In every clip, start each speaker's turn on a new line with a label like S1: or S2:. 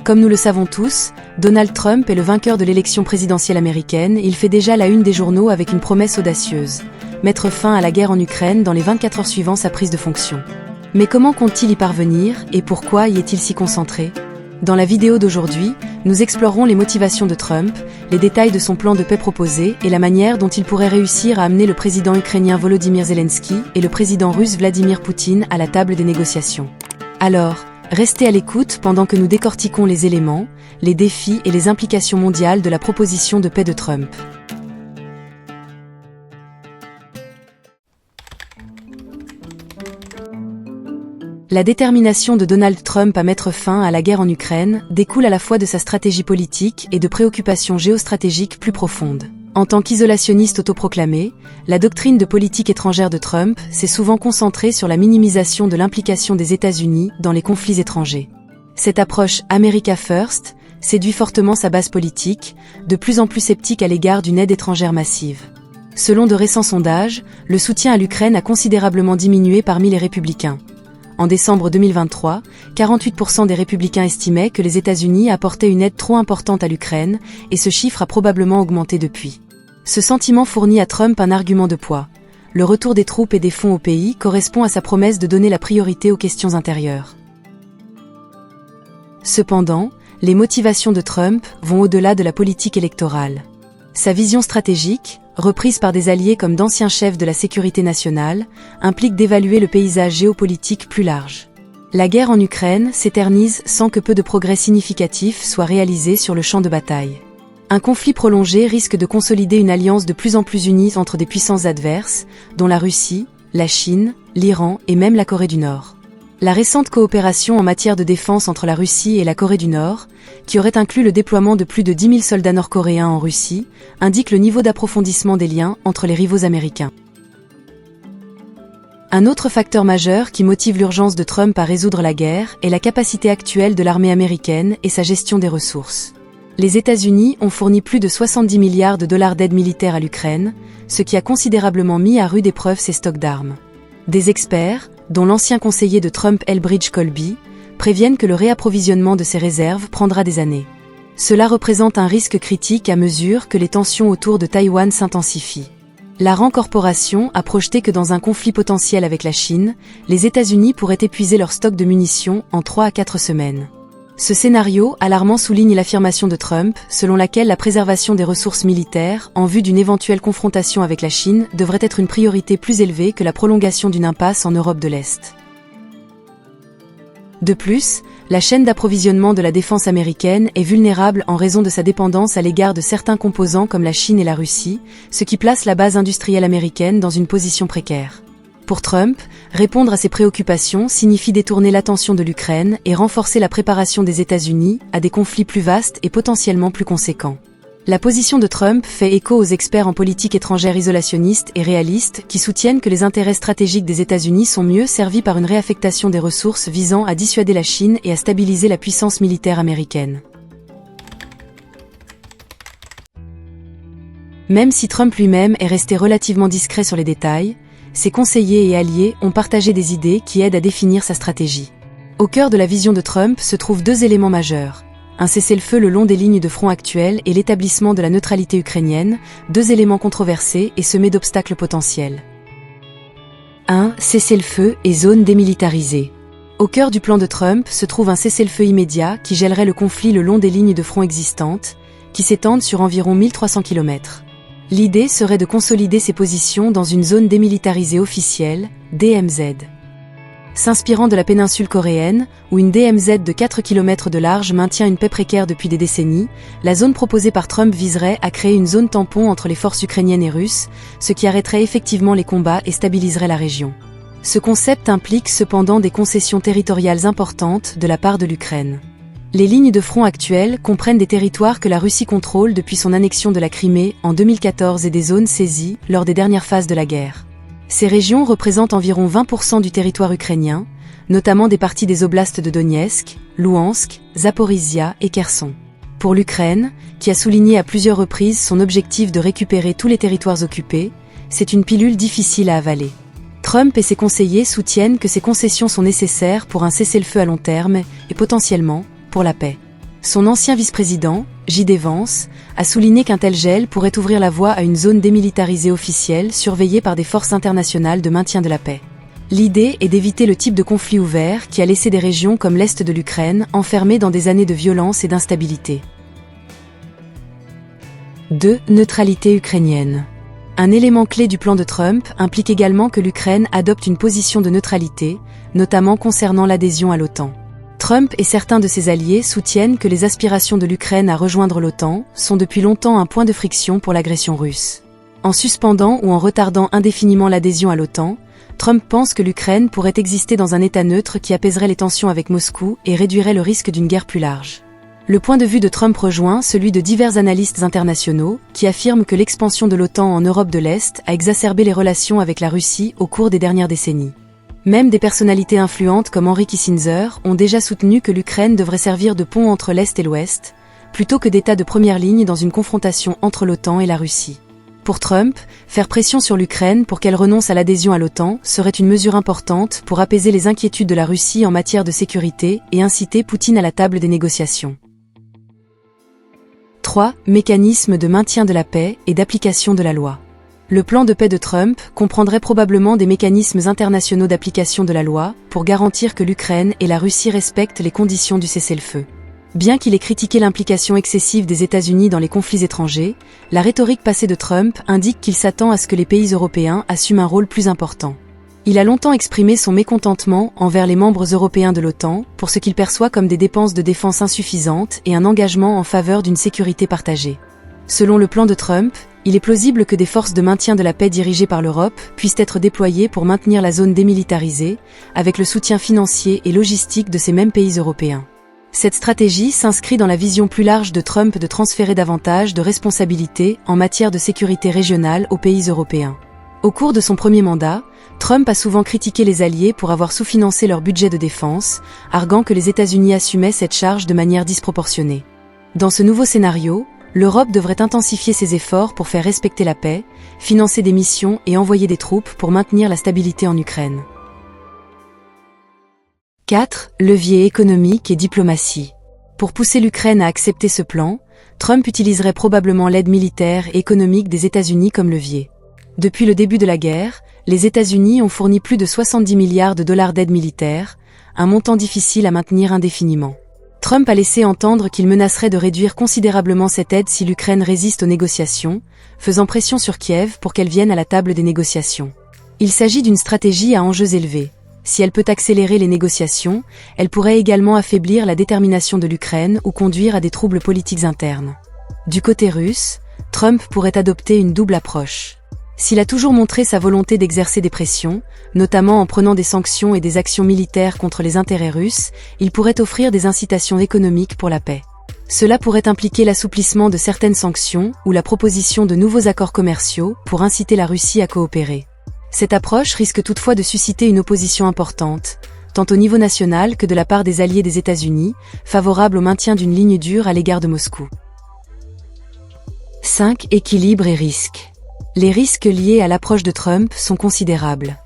S1: Comme nous le savons tous, Donald Trump est le vainqueur de l'élection présidentielle américaine et il fait déjà la une des journaux avec une promesse audacieuse: mettre fin à la guerre en Ukraine dans les 24 heures suivant sa prise de fonction. Mais comment compte-t-il y parvenir et pourquoi y est-il si concentré? Dans la vidéo d'aujourd'hui, nous explorerons les motivations de Trump, les détails de son plan de paix proposé et la manière dont il pourrait réussir à amener le président ukrainien Volodymyr Zelensky et le président russe Vladimir Poutine à la table des négociations. Alors, restez à l'écoute pendant que nous décortiquons les éléments, les défis et les implications mondiales de la proposition de paix de Trump. La détermination de Donald Trump à mettre fin à la guerre en Ukraine découle à la fois de sa stratégie politique et de préoccupations géostratégiques plus profondes. En tant qu'isolationniste autoproclamé, la doctrine de politique étrangère de Trump s'est souvent concentrée sur la minimisation de l'implication des États-Unis dans les conflits étrangers. Cette approche « America First » séduit fortement sa base politique, de plus en plus sceptique à l'égard d'une aide étrangère massive. Selon de récents sondages, le soutien à l'Ukraine a considérablement diminué parmi les républicains. En décembre 2023, 48% des républicains estimaient que les États-Unis apportaient une aide trop importante à l'Ukraine, et ce chiffre a probablement augmenté depuis. Ce sentiment fournit à Trump un argument de poids. Le retour des troupes et des fonds au pays correspond à sa promesse de donner la priorité aux questions intérieures. Cependant, les motivations de Trump vont au-delà de la politique électorale. Sa vision stratégique, reprise par des alliés comme d'anciens chefs de la sécurité nationale, implique d'évaluer le paysage géopolitique plus large. La guerre en Ukraine s'éternise sans que peu de progrès significatifs soient réalisés sur le champ de bataille. Un conflit prolongé risque de consolider une alliance de plus en plus unie entre des puissances adverses, dont la Russie, la Chine, l'Iran et même la Corée du Nord. La récente coopération en matière de défense entre la Russie et la Corée du Nord, qui aurait inclus le déploiement de plus de 10 000 soldats nord-coréens en Russie, indique le niveau d'approfondissement des liens entre les rivaux américains. Un autre facteur majeur qui motive l'urgence de Trump à résoudre la guerre est la capacité actuelle de l'armée américaine et sa gestion des ressources. Les États-Unis ont fourni plus de 70 milliards de dollars d'aide militaire à l'Ukraine, ce qui a considérablement mis à rude épreuve ses stocks d'armes. Des experts, dont l'ancien conseiller de Trump Elbridge Colby, préviennent que le réapprovisionnement de ces réserves prendra des années. Cela représente un risque critique à mesure que les tensions autour de Taïwan s'intensifient. La Rand Corporation a projeté que dans un conflit potentiel avec la Chine, les États-Unis pourraient épuiser leur stock de munitions en 3 à 4 semaines. Ce scénario alarmant souligne l'affirmation de Trump, selon laquelle la préservation des ressources militaires en vue d'une éventuelle confrontation avec la Chine devrait être une priorité plus élevée que la prolongation d'une impasse en Europe de l'Est. De plus, la chaîne d'approvisionnement de la défense américaine est vulnérable en raison de sa dépendance à l'égard de certains composants comme la Chine et la Russie, ce qui place la base industrielle américaine dans une position précaire. Pour Trump, répondre à ces préoccupations signifie détourner l'attention de l'Ukraine et renforcer la préparation des États-Unis à des conflits plus vastes et potentiellement plus conséquents. La position de Trump fait écho aux experts en politique étrangère isolationnistes et réalistes qui soutiennent que les intérêts stratégiques des États-Unis sont mieux servis par une réaffectation des ressources visant à dissuader la Chine et à stabiliser la puissance militaire américaine. Même si Trump lui-même est resté relativement discret sur les détails, ses conseillers et alliés ont partagé des idées qui aident à définir sa stratégie. Au cœur de la vision de Trump se trouvent deux éléments majeurs: un cessez-le-feu le long des lignes de front actuelles et l'établissement de la neutralité ukrainienne, deux éléments controversés et semés d'obstacles potentiels. 1. Cessez-le-feu et zone démilitarisée. Au cœur du plan de Trump se trouve un cessez-le-feu immédiat qui gèlerait le conflit le long des lignes de front existantes, qui s'étendent sur environ 1300 km. L'idée serait de consolider ces positions dans une zone démilitarisée officielle, DMZ. S'inspirant de la péninsule coréenne, où une DMZ de 4 km de large maintient une paix précaire depuis des décennies, la zone proposée par Trump viserait à créer une zone tampon entre les forces ukrainiennes et russes, ce qui arrêterait effectivement les combats et stabiliserait la région. Ce concept implique cependant des concessions territoriales importantes de la part de l'Ukraine. Les lignes de front actuelles comprennent des territoires que la Russie contrôle depuis son annexion de la Crimée en 2014 et des zones saisies lors des dernières phases de la guerre. Ces régions représentent environ 20% du territoire ukrainien, notamment des parties des oblasts de Donetsk, Louhansk, Zaporizhia et Kherson. Pour l'Ukraine, qui a souligné à plusieurs reprises son objectif de récupérer tous les territoires occupés, c'est une pilule difficile à avaler. Trump et ses conseillers soutiennent que ces concessions sont nécessaires pour un cessez-le-feu à long terme et potentiellement pour la paix. Son ancien vice-président, J.D. Vance, a souligné qu'un tel gel pourrait ouvrir la voie à une zone démilitarisée officielle surveillée par des forces internationales de maintien de la paix. L'idée est d'éviter le type de conflit ouvert qui a laissé des régions comme l'Est de l'Ukraine enfermées dans des années de violence et d'instabilité. 2. Neutralité ukrainienne. Un élément clé du plan de Trump implique également que l'Ukraine adopte une position de neutralité, notamment concernant l'adhésion à l'OTAN. Trump et certains de ses alliés soutiennent que les aspirations de l'Ukraine à rejoindre l'OTAN sont depuis longtemps un point de friction pour l'agression russe. En suspendant ou en retardant indéfiniment l'adhésion à l'OTAN, Trump pense que l'Ukraine pourrait exister dans un état neutre qui apaiserait les tensions avec Moscou et réduirait le risque d'une guerre plus large. Le point de vue de Trump rejoint celui de divers analystes internationaux qui affirment que l'expansion de l'OTAN en Europe de l'Est a exacerbé les relations avec la Russie au cours des dernières décennies. Même des personnalités influentes comme Henry Kissinger ont déjà soutenu que l'Ukraine devrait servir de pont entre l'Est et l'Ouest, plutôt que d'État de première ligne dans une confrontation entre l'OTAN et la Russie. Pour Trump, faire pression sur l'Ukraine pour qu'elle renonce à l'adhésion à l'OTAN serait une mesure importante pour apaiser les inquiétudes de la Russie en matière de sécurité et inciter Poutine à la table des négociations. 3. Mécanisme de maintien de la paix et d'application de la loi. Le plan de paix de Trump comprendrait probablement des mécanismes internationaux d'application de la loi pour garantir que l'Ukraine et la Russie respectent les conditions du cessez-le-feu. Bien qu'il ait critiqué l'implication excessive des États-Unis dans les conflits étrangers, la rhétorique passée de Trump indique qu'il s'attend à ce que les pays européens assument un rôle plus important. Il a longtemps exprimé son mécontentement envers les membres européens de l'OTAN pour ce qu'il perçoit comme des dépenses de défense insuffisantes et un engagement en faveur d'une sécurité partagée. Selon le plan de Trump, il est plausible que des forces de maintien de la paix dirigées par l'Europe puissent être déployées pour maintenir la zone démilitarisée, avec le soutien financier et logistique de ces mêmes pays européens. Cette stratégie s'inscrit dans la vision plus large de Trump de transférer davantage de responsabilités en matière de sécurité régionale aux pays européens. Au cours de son premier mandat, Trump a souvent critiqué les alliés pour avoir sous-financé leur budget de défense, arguant que les États-Unis assumaient cette charge de manière disproportionnée. Dans ce nouveau scénario, l'Europe devrait intensifier ses efforts pour faire respecter la paix, financer des missions et envoyer des troupes pour maintenir la stabilité en Ukraine. 4. Levier économique et diplomatie. Pour pousser l'Ukraine à accepter ce plan, Trump utiliserait probablement l'aide militaire et économique des États-Unis comme levier. Depuis le début de la guerre, les États-Unis ont fourni plus de 70 milliards de dollars d'aide militaire, un montant difficile à maintenir indéfiniment. Trump a laissé entendre qu'il menacerait de réduire considérablement cette aide si l'Ukraine résiste aux négociations, faisant pression sur Kiev pour qu'elle vienne à la table des négociations. Il s'agit d'une stratégie à enjeux élevés. Si elle peut accélérer les négociations, elle pourrait également affaiblir la détermination de l'Ukraine ou conduire à des troubles politiques internes. Du côté russe, Trump pourrait adopter une double approche. S'il a toujours montré sa volonté d'exercer des pressions, notamment en prenant des sanctions et des actions militaires contre les intérêts russes, il pourrait offrir des incitations économiques pour la paix. Cela pourrait impliquer l'assouplissement de certaines sanctions ou la proposition de nouveaux accords commerciaux pour inciter la Russie à coopérer. Cette approche risque toutefois de susciter une opposition importante, tant au niveau national que de la part des alliés des États-Unis, favorables au maintien d'une ligne dure à l'égard de Moscou. 5. Équilibre et risque. Les risques liés à l'approche de Trump sont considérables.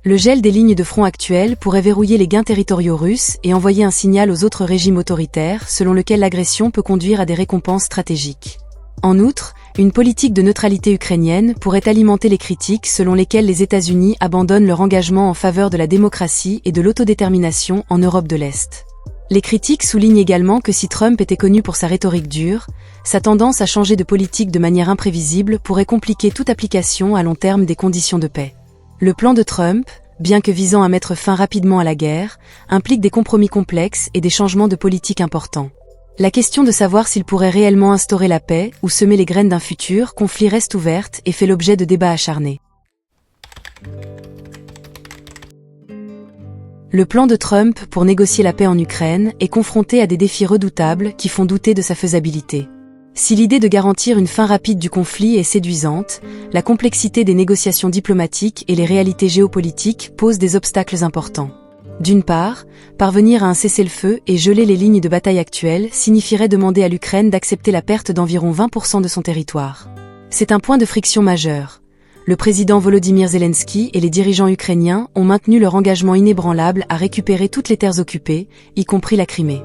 S1: Le gel des lignes de front actuelles pourrait verrouiller les gains territoriaux russes et envoyer un signal aux autres régimes autoritaires selon lequel l'agression peut conduire à des récompenses stratégiques. En outre, une politique de neutralité ukrainienne pourrait alimenter les critiques selon lesquelles les États-Unis abandonnent leur engagement en faveur de la démocratie et de l'autodétermination en Europe de l'Est. Les critiques soulignent également que si Trump était connu pour sa rhétorique dure, sa tendance à changer de politique de manière imprévisible pourrait compliquer toute application à long terme des conditions de paix. Le plan de Trump, bien que visant à mettre fin rapidement à la guerre, implique des compromis complexes et des changements de politique importants. La question de savoir s'il pourrait réellement instaurer la paix ou semer les graines d'un futur conflit reste ouverte et fait l'objet de débats acharnés. Le plan de Trump pour négocier la paix en Ukraine est confronté à des défis redoutables qui font douter de sa faisabilité. Si l'idée de garantir une fin rapide du conflit est séduisante, la complexité des négociations diplomatiques et les réalités géopolitiques posent des obstacles importants. D'une part, parvenir à un cessez-le-feu et geler les lignes de bataille actuelles signifierait demander à l'Ukraine d'accepter la perte d'environ 20% de son territoire. C'est un point de friction majeur. Le président Volodymyr Zelensky et les dirigeants ukrainiens ont maintenu leur engagement inébranlable à récupérer toutes les terres occupées, y compris la Crimée.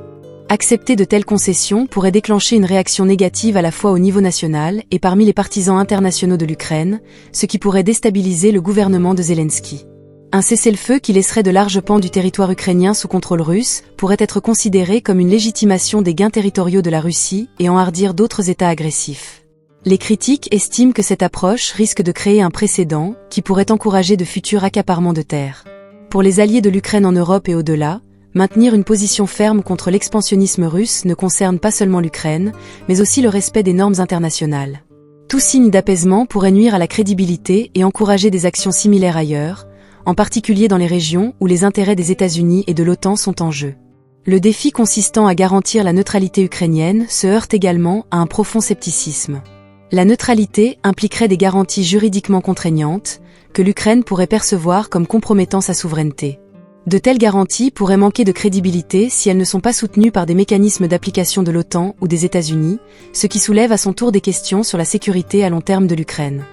S1: Accepter de telles concessions pourrait déclencher une réaction négative à la fois au niveau national et parmi les partisans internationaux de l'Ukraine, ce qui pourrait déstabiliser le gouvernement de Zelensky. Un cessez-le-feu qui laisserait de larges pans du territoire ukrainien sous contrôle russe pourrait être considéré comme une légitimation des gains territoriaux de la Russie et enhardir d'autres États agressifs. Les critiques estiment que cette approche risque de créer un précédent qui pourrait encourager de futurs accaparements de terres. Pour les alliés de l'Ukraine en Europe et au-delà, maintenir une position ferme contre l'expansionnisme russe ne concerne pas seulement l'Ukraine, mais aussi le respect des normes internationales. Tout signe d'apaisement pourrait nuire à la crédibilité et encourager des actions similaires ailleurs, en particulier dans les régions où les intérêts des États-Unis et de l'OTAN sont en jeu. Le défi consistant à garantir la neutralité ukrainienne se heurte également à un profond scepticisme. La neutralité impliquerait des garanties juridiquement contraignantes, que l'Ukraine pourrait percevoir comme compromettant sa souveraineté. De telles garanties pourraient manquer de crédibilité si elles ne sont pas soutenues par des mécanismes d'application de l'OTAN ou des États-Unis, ce qui soulève à son tour des questions sur la sécurité à long terme de l'Ukraine.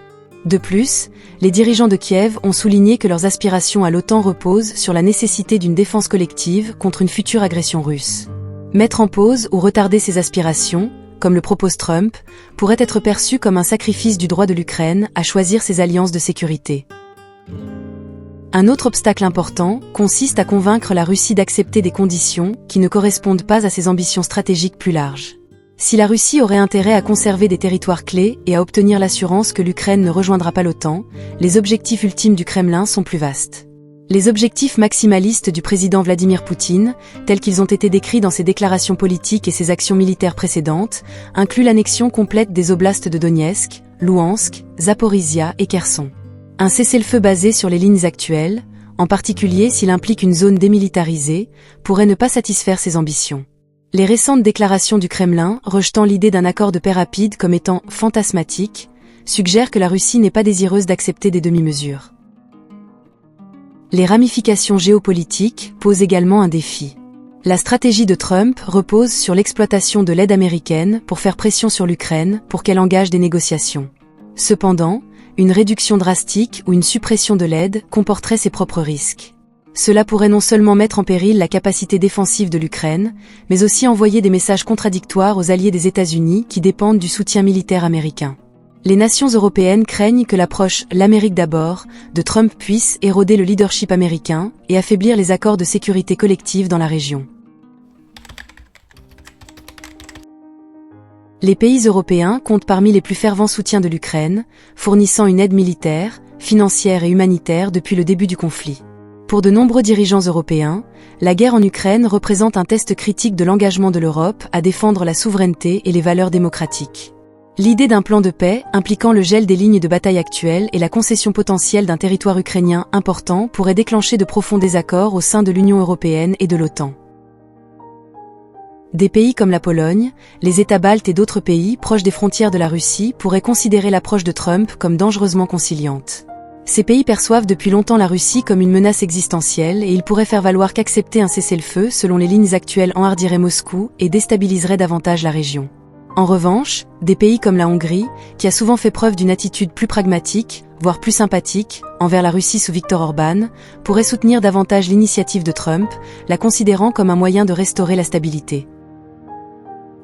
S1: De plus, les dirigeants de Kiev ont souligné que leurs aspirations à l'OTAN reposent sur la nécessité d'une défense collective contre une future agression russe. Mettre en pause ou retarder ces aspirations, comme le propose Trump, pourrait être perçu comme un sacrifice du droit de l'Ukraine à choisir ses alliances de sécurité. Un autre obstacle important consiste à convaincre la Russie d'accepter des conditions qui ne correspondent pas à ses ambitions stratégiques plus larges. Si la Russie aurait intérêt à conserver des territoires clés et à obtenir l'assurance que l'Ukraine ne rejoindra pas l'OTAN, les objectifs ultimes du Kremlin sont plus vastes. Les objectifs maximalistes du président Vladimir Poutine, tels qu'ils ont été décrits dans ses déclarations politiques et ses actions militaires précédentes, incluent l'annexion complète des oblasts de Donetsk, Louhansk, Zaporizhia et Kherson. Un cessez-le-feu basé sur les lignes actuelles, en particulier s'il implique une zone démilitarisée, pourrait ne pas satisfaire ces ambitions. Les récentes déclarations du Kremlin, rejetant l'idée d'un accord de paix rapide comme étant fantasmatique, suggèrent que la Russie n'est pas désireuse d'accepter des demi-mesures. Les ramifications géopolitiques posent également un défi. La stratégie de Trump repose sur l'exploitation de l'aide américaine pour faire pression sur l'Ukraine pour qu'elle engage des négociations. Cependant, une réduction drastique ou une suppression de l'aide comporterait ses propres risques. Cela pourrait non seulement mettre en péril la capacité défensive de l'Ukraine, mais aussi envoyer des messages contradictoires aux alliés des États-Unis qui dépendent du soutien militaire américain. Les nations européennes craignent que l'approche « l'Amérique d'abord » de Trump puisse éroder le leadership américain et affaiblir les accords de sécurité collective dans la région. Les pays européens comptent parmi les plus fervents soutiens de l'Ukraine, fournissant une aide militaire, financière et humanitaire depuis le début du conflit. Pour de nombreux dirigeants européens, la guerre en Ukraine représente un test critique de l'engagement de l'Europe à défendre la souveraineté et les valeurs démocratiques. L'idée d'un plan de paix impliquant le gel des lignes de bataille actuelles et la concession potentielle d'un territoire ukrainien important pourrait déclencher de profonds désaccords au sein de l'Union européenne et de l'OTAN. Des pays comme la Pologne, les États baltes et d'autres pays proches des frontières de la Russie pourraient considérer l'approche de Trump comme dangereusement conciliante. Ces pays perçoivent depuis longtemps la Russie comme une menace existentielle et ils pourraient faire valoir qu'accepter un cessez-le-feu selon les lignes actuelles enhardirait Moscou et déstabiliserait davantage la région. En revanche, des pays comme la Hongrie, qui a souvent fait preuve d'une attitude plus pragmatique, voire plus sympathique, envers la Russie sous Viktor Orban, pourraient soutenir davantage l'initiative de Trump, la considérant comme un moyen de restaurer la stabilité.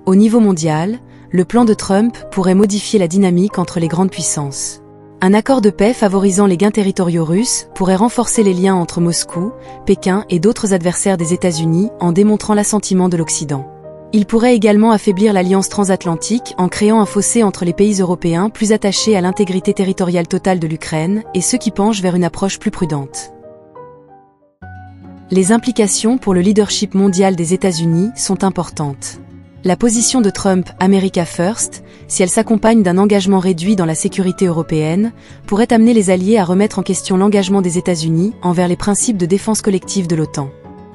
S1: Au niveau mondial, le plan de Trump pourrait modifier la dynamique entre les grandes puissances. Un accord de paix favorisant les gains territoriaux russes pourrait renforcer les liens entre Moscou, Pékin et d'autres adversaires des États-Unis en démontrant l'assentiment de l'Occident. Il pourrait également affaiblir l'alliance transatlantique en créant un fossé entre les pays européens plus attachés à l'intégrité territoriale totale de l'Ukraine et ceux qui penchent vers une approche plus prudente. Les implications pour le leadership mondial des États-Unis sont importantes. La position de Trump, America First, si elle s'accompagne d'un engagement réduit dans la sécurité européenne, pourrait amener les alliés à remettre en question l'engagement des États-Unis envers les principes de défense collective de l'OTAN.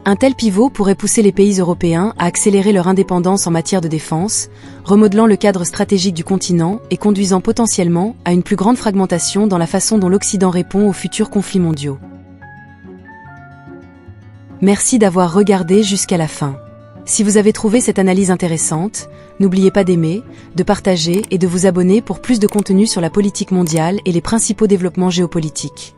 S1: Un tel pivot pourrait pousser les pays européens à accélérer leur indépendance en matière de défense, remodelant le cadre stratégique du continent et conduisant potentiellement à une plus grande fragmentation dans la façon dont l'Occident répond aux futurs conflits mondiaux. Merci d'avoir regardé jusqu'à la fin. Si vous avez trouvé cette analyse intéressante, n'oubliez pas d'aimer, de partager et de vous abonner pour plus de contenu sur la politique mondiale et les principaux développements géopolitiques.